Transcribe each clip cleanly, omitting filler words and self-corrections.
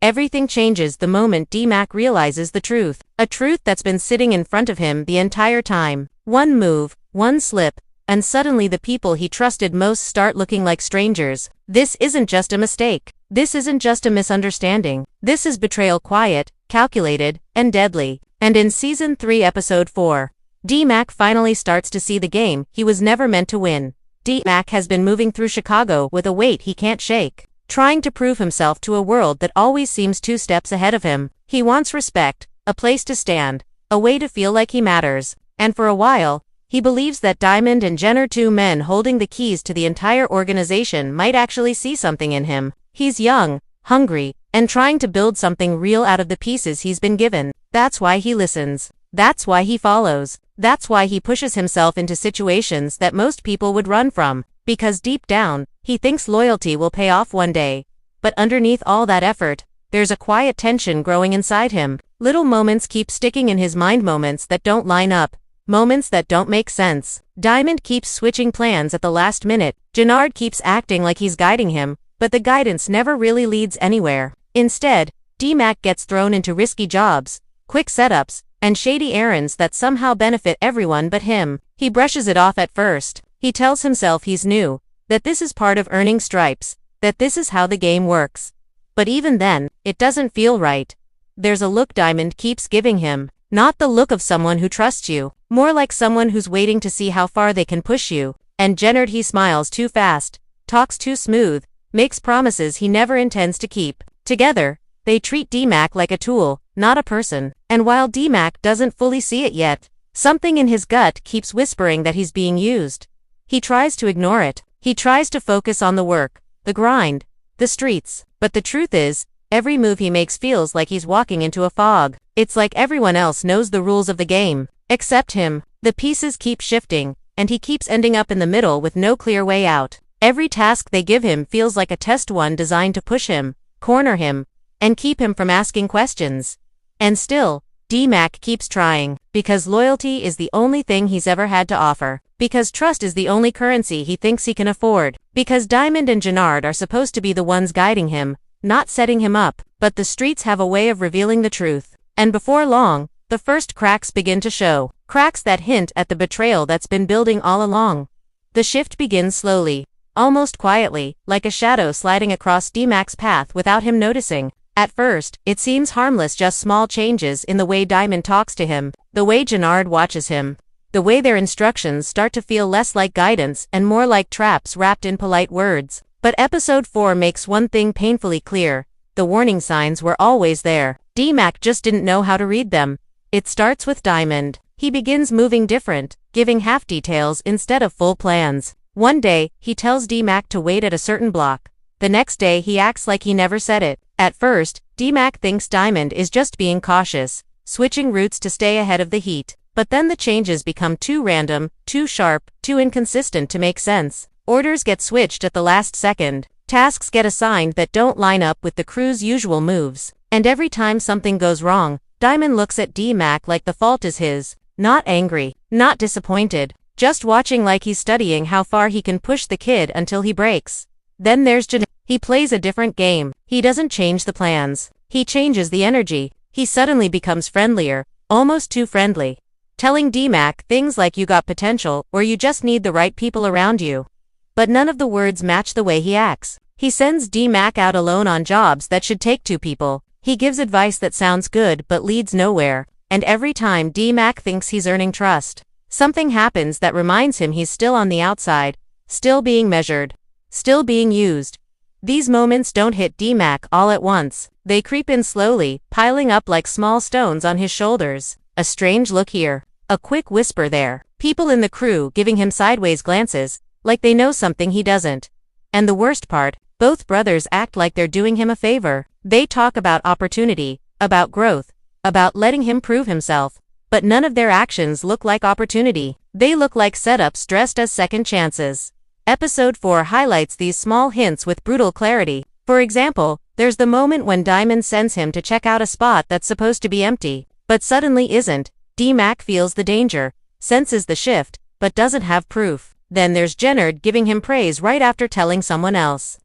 Everything changes the moment D-Mac realizes the truth. A truth that's been sitting in front of him the entire time. One move, one slip, and suddenly the people he trusted most start looking like strangers. This isn't just a mistake. This isn't just a misunderstanding. This is betrayal, quiet, calculated, and deadly. And in Season 3 Episode 4, D-Mac finally starts to see the game he was never meant to win. D-Mac has been moving through Chicago with a weight he can't shake, trying to prove himself to a world that always seems 2 steps ahead of him. He wants respect, a place to stand, a way to feel like he matters. And for a while, he believes that Diamond and Jenard, 2 men holding the keys to the entire organization, might actually see something in him. He's young, hungry, and trying to build something real out of the pieces he's been given. That's why he listens. That's why he follows. That's why he pushes himself into situations that most people would run from. Because deep down, he thinks loyalty will pay off one day. But underneath all that effort, there's a quiet tension growing inside him. Little moments keep sticking in his mind, moments that don't line up. Moments that don't make sense. Diamond keeps switching plans at the last minute. Jenard keeps acting like he's guiding him, but the guidance never really leads anywhere. Instead, D-Mac gets thrown into risky jobs, quick setups, and shady errands that somehow benefit everyone but him. He brushes it off at first. He tells himself he's new, that this is part of earning stripes, that this is how the game works. But even then, it doesn't feel right. There's a look Diamond keeps giving him. Not the look of someone who trusts you, more like someone who's waiting to see how far they can push you. And Jenard, he smiles too fast, talks too smooth, makes promises he never intends to keep. Together, they treat D-Mac like a tool, not a person. And while D-Mac doesn't fully see it yet, something in his gut keeps whispering that he's being used. He tries to ignore it. He tries to focus on the work, the grind, the streets. But the truth is, every move he makes feels like he's walking into a fog. It's like everyone else knows the rules of the game, except him. The pieces keep shifting, and he keeps ending up in the middle with no clear way out. Every task they give him feels like a test, one designed to push him, corner him, and keep him from asking questions. And still, D-Mac keeps trying, because loyalty is the only thing he's ever had to offer, because trust is the only currency he thinks he can afford, because Diamond and Jenard are supposed to be the ones guiding him, not setting him up. But the streets have a way of revealing the truth. And before long, the first cracks begin to show. Cracks that hint at the betrayal that's been building all along. The shift begins slowly, almost quietly, like a shadow sliding across D-Mac's path without him noticing. At first, it seems harmless, just small changes in the way Diamond talks to him, the way Jenard watches him, the way their instructions start to feel less like guidance and more like traps wrapped in polite words. But Episode 4 makes one thing painfully clear. The warning signs were always there. D-Mac just didn't know how to read them. It starts with Diamond. He begins moving different, giving half details instead of full plans. One day, he tells D-Mac to wait at a certain block. The next day, he acts like he never said it. At first, D-Mac thinks Diamond is just being cautious, switching routes to stay ahead of the heat. But then the changes become too random, too sharp, too inconsistent to make sense. Orders get switched at the last second. Tasks get assigned that don't line up with the crew's usual moves. And every time something goes wrong, Diamond looks at D-Mac like the fault is his. Not angry, not disappointed, just watching like he's studying how far he can push the kid until he breaks. Then there's Jenard. He plays a different game. He doesn't change the plans. He changes the energy. He suddenly becomes friendlier, almost too friendly. Telling D-Mac things like you got potential or you just need the right people around you. But none of the words match the way he acts. He sends D-Mac out alone on jobs that should take 2 people. He gives advice that sounds good but leads nowhere. And every time D-Mac thinks he's earning trust, something happens that reminds him he's still on the outside, still being measured, still being used. These moments don't hit D-Mac all at once. They creep in slowly, piling up like small stones on his shoulders. A strange look here, a quick whisper there. People in the crew giving him sideways glances, like they know something he doesn't. And the worst part, both brothers act like they're doing him a favor. They talk about opportunity, about growth, about letting him prove himself. But none of their actions look like opportunity. They look like setups dressed as second chances. Episode 4 highlights these small hints with brutal clarity. For example, there's the moment when Diamond sends him to check out a spot that's supposed to be empty, but suddenly isn't. D-Mac feels the danger, senses the shift, but doesn't have proof. Then there's Jenard giving him praise right after telling someone else.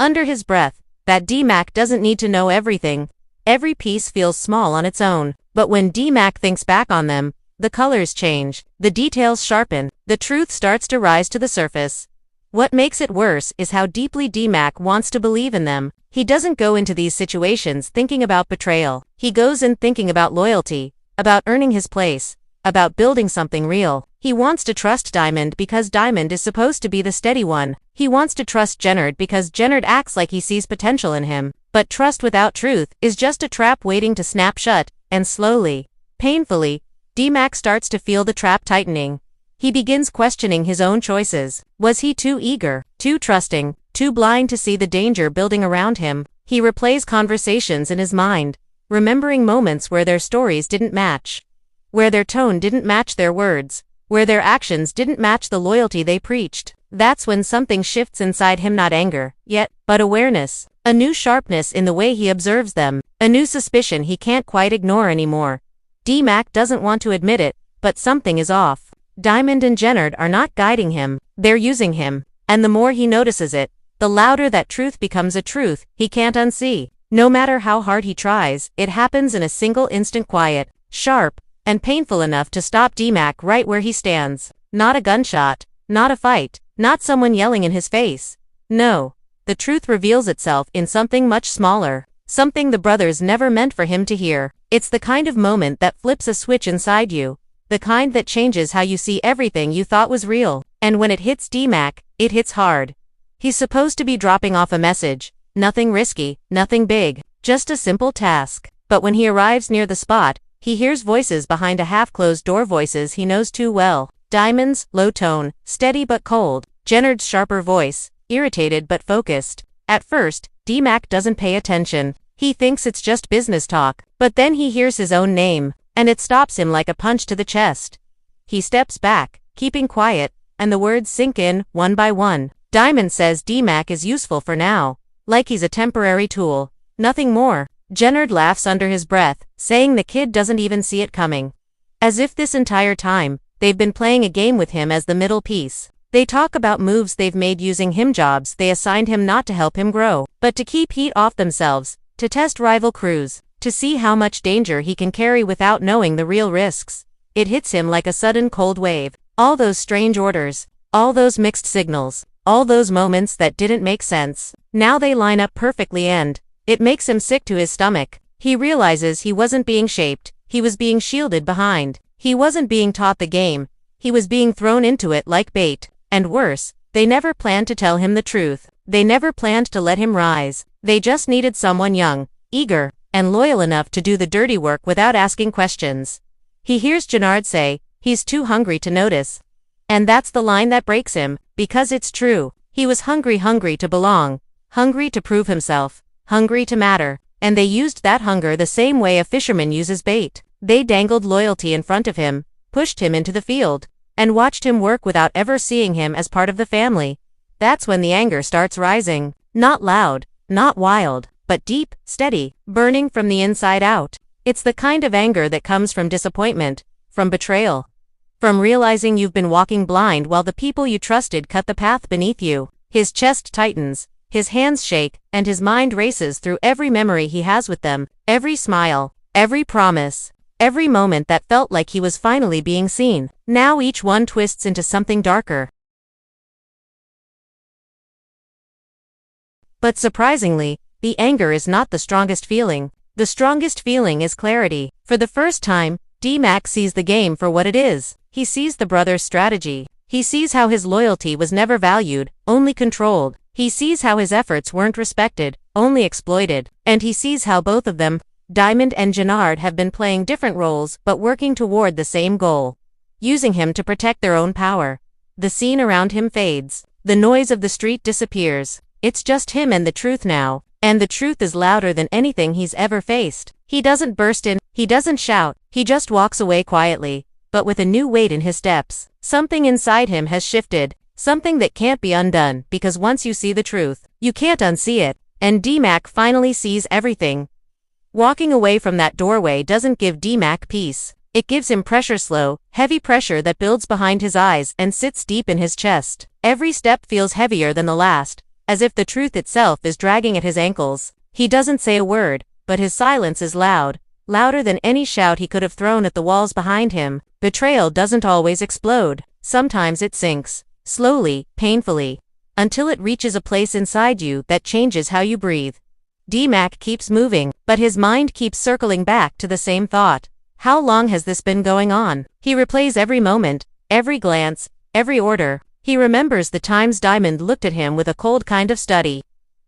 Under his breath, that D-Mac doesn't need to know everything. Every piece feels small on its own, but when D-Mac thinks back on them, the colors change, the details sharpen, the truth starts to rise to the surface. What makes it worse is how deeply D-Mac wants to believe in them. He doesn't go into these situations thinking about betrayal. He goes in thinking about loyalty, about earning his place, about building something real. He wants to trust Diamond because Diamond is supposed to be the steady one. He wants to trust Jenard because Jenard acts like he sees potential in him. But trust without truth is just a trap waiting to snap shut, and slowly, painfully, D-Mac starts to feel the trap tightening. He begins questioning his own choices. Was he too eager, too trusting, too blind to see the danger building around him? He replays conversations in his mind, remembering moments where their stories didn't match, where their tone didn't match their words, where their actions didn't match the loyalty they preached. That's when something shifts inside him, not anger, yet, but awareness. A new sharpness in the way he observes them, a new suspicion he can't quite ignore anymore. D-Mac doesn't want to admit it, but something is off. Diamond and Jenard are not guiding him, they're using him, and the more he notices it, the louder that truth becomes a truth he can't unsee. No matter how hard he tries, it happens in a single instant, quiet, sharp, and painful enough to stop D-Mac right where he stands. Not a gunshot, not a fight, not someone yelling in his face. No, the truth reveals itself in something much smaller, something the brothers never meant for him to hear. It's the kind of moment that flips a switch inside you, the kind that changes how you see everything you thought was real. And when it hits D-Mac, it hits hard. He's supposed to be dropping off a message, nothing risky, nothing big, just a simple task. But when he arrives near the spot, he hears voices behind a half-closed door, voices he knows too well. Diamond's low tone, steady but cold. Jenard's sharper voice, irritated but focused. At first, D-Mac doesn't pay attention. He thinks it's just business talk. But then he hears his own name, and it stops him like a punch to the chest. He steps back, keeping quiet, and the words sink in, one by one. Diamond says D-Mac is useful for now, like he's a temporary tool, nothing more. Jenard laughs under his breath, saying the kid doesn't even see it coming. As if this entire time, they've been playing a game with him as the middle piece. They talk about moves they've made using him, jobs they assigned him not to help him grow, but to keep heat off themselves, to test rival crews, to see how much danger he can carry without knowing the real risks. It hits him like a sudden cold wave. All those strange orders, all those mixed signals, all those moments that didn't make sense. Now they line up perfectly, and it makes him sick to his stomach. He realizes he wasn't being shaped, he was being shielded behind. He wasn't being taught the game, he was being thrown into it like bait. And worse, they never planned to tell him the truth. They never planned to let him rise. They just needed someone young, eager, and loyal enough to do the dirty work without asking questions. He hears Jenard say, he's too hungry to notice. And that's the line that breaks him, because it's true. He was hungry to belong, hungry to prove himself, hungry to matter. And they used that hunger the same way a fisherman uses bait. They dangled loyalty in front of him, pushed him into the field, and watched him work without ever seeing him as part of the family. That's when the anger starts rising. Not loud, not wild, but deep, steady, burning from the inside out. It's the kind of anger that comes from disappointment, from betrayal, from realizing you've been walking blind while the people you trusted cut the path beneath you. His chest tightens, his hands shake, and his mind races through every memory he has with them, every smile, every promise, every moment that felt like he was finally being seen. Now each one twists into something darker. But surprisingly, the anger is not the strongest feeling. The strongest feeling is clarity. For the first time, D-Mac sees the game for what it is. He sees the brothers' strategy. He sees how his loyalty was never valued, only controlled. He sees how his efforts weren't respected, only exploited. And he sees how both of them, Diamond and Jenard, have been playing different roles but working toward the same goal. Using him to protect their own power. The scene around him fades. The noise of the street disappears. It's just him and the truth now. And the truth is louder than anything he's ever faced. He doesn't burst in, he doesn't shout, he just walks away quietly, but with a new weight in his steps. Something inside him has shifted, something that can't be undone, because once you see the truth, you can't unsee it. And D-Mac finally sees everything. Walking away from that doorway doesn't give D-Mac peace. It gives him pressure, slow, heavy pressure that builds behind his eyes and sits deep in his chest. Every step feels heavier than the last, as if the truth itself is dragging at his ankles. He doesn't say a word, but his silence is loud, louder than any shout he could have thrown at the walls behind him. Betrayal doesn't always explode. Sometimes it sinks, slowly, painfully, until it reaches a place inside you that changes how you breathe. D-Mac keeps moving, but his mind keeps circling back to the same thought. How long has this been going on? He replays every moment, every glance, every order. He remembers the times Diamond looked at him with a cold kind of study.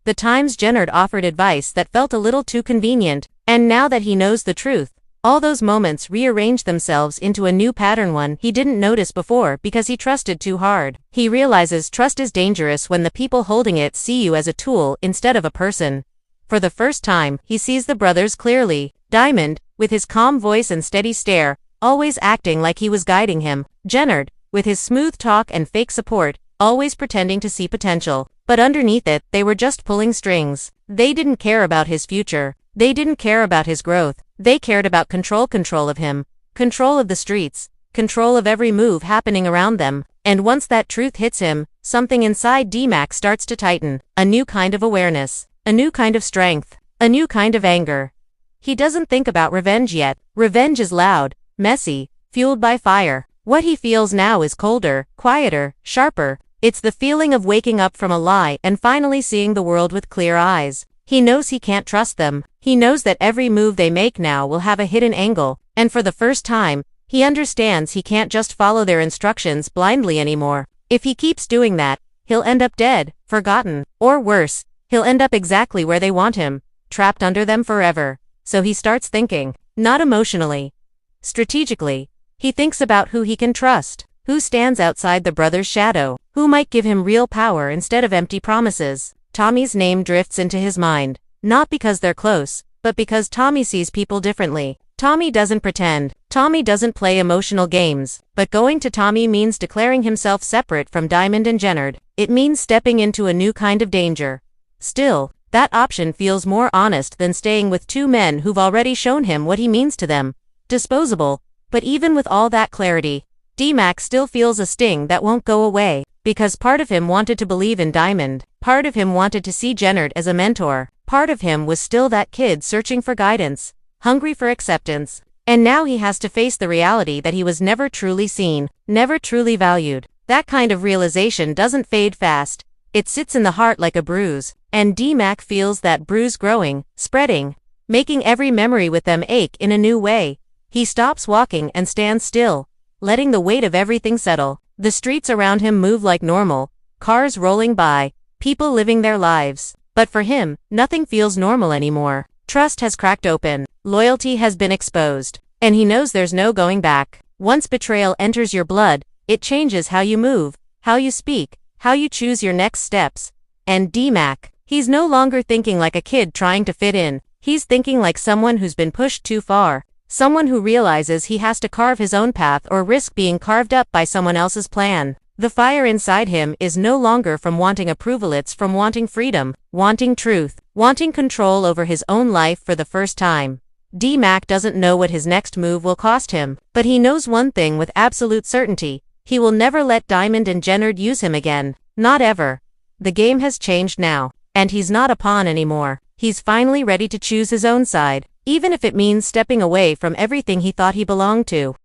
The times Jenard offered advice that felt a little too convenient, and now that he knows the truth, all those moments rearrange themselves into a new pattern, one he didn't notice before because he trusted too hard. He realizes trust is dangerous when the people holding it see you as a tool instead of a person. For the first time, he sees the brothers clearly. Diamond, with his calm voice and steady stare, always acting like he was guiding him. Jenard, with his smooth talk and fake support, always pretending to see potential. But underneath it, they were just pulling strings. They didn't care about his future. They didn't care about his growth. They cared about control of him. Control of the streets. Control of every move happening around them. And once that truth hits him, something inside D-Mac starts to tighten. A new kind of awareness. A new kind of strength. A new kind of anger. He doesn't think about revenge yet. Revenge is loud, messy, fueled by fire. What he feels now is colder, quieter, sharper. It's the feeling of waking up from a lie and finally seeing the world with clear eyes. He knows he can't trust them. He knows that every move they make now will have a hidden angle, and for the first time, he understands he can't just follow their instructions blindly anymore. If he keeps doing that, he'll end up dead, forgotten, or worse, he'll end up exactly where they want him, trapped under them forever. So he starts thinking, not emotionally, strategically. He thinks about who he can trust, who stands outside the brother's shadow, who might give him real power instead of empty promises. Tommy's name drifts into his mind, not because they're close, but because Tommy sees people differently. Tommy doesn't pretend. Tommy doesn't play emotional games, but going to Tommy means declaring himself separate from Diamond and Jenard. It means stepping into a new kind of danger. Still, that option feels more honest than staying with two men who've already shown him what he means to them. Disposable. But even with all that clarity, D-Mac still feels a sting that won't go away, because part of him wanted to believe in Diamond, part of him wanted to see Jenard as a mentor, part of him was still that kid searching for guidance, hungry for acceptance, and now he has to face the reality that he was never truly seen, never truly valued. That kind of realization doesn't fade fast, it sits in the heart like a bruise, and D-Mac feels that bruise growing, spreading, making every memory with them ache in a new way. He stops walking and stands still, letting the weight of everything settle. The streets around him move like normal, cars rolling by, people living their lives. But for him, nothing feels normal anymore. Trust has cracked open, loyalty has been exposed, and he knows there's no going back. Once betrayal enters your blood, it changes how you move, how you speak, how you choose your next steps. And D-Mac, he's no longer thinking like a kid trying to fit in, he's thinking like someone who's been pushed too far. Someone who realizes he has to carve his own path or risk being carved up by someone else's plan. The fire inside him is no longer from wanting approval, it's from wanting freedom, wanting truth, wanting control over his own life for the first time. D-Mac doesn't know what his next move will cost him, but he knows one thing with absolute certainty. He will never let Diamond and Jenard use him again. Not ever. The game has changed now, and he's not a pawn anymore. He's finally ready to choose his own side, even if it means stepping away from everything he thought he belonged to.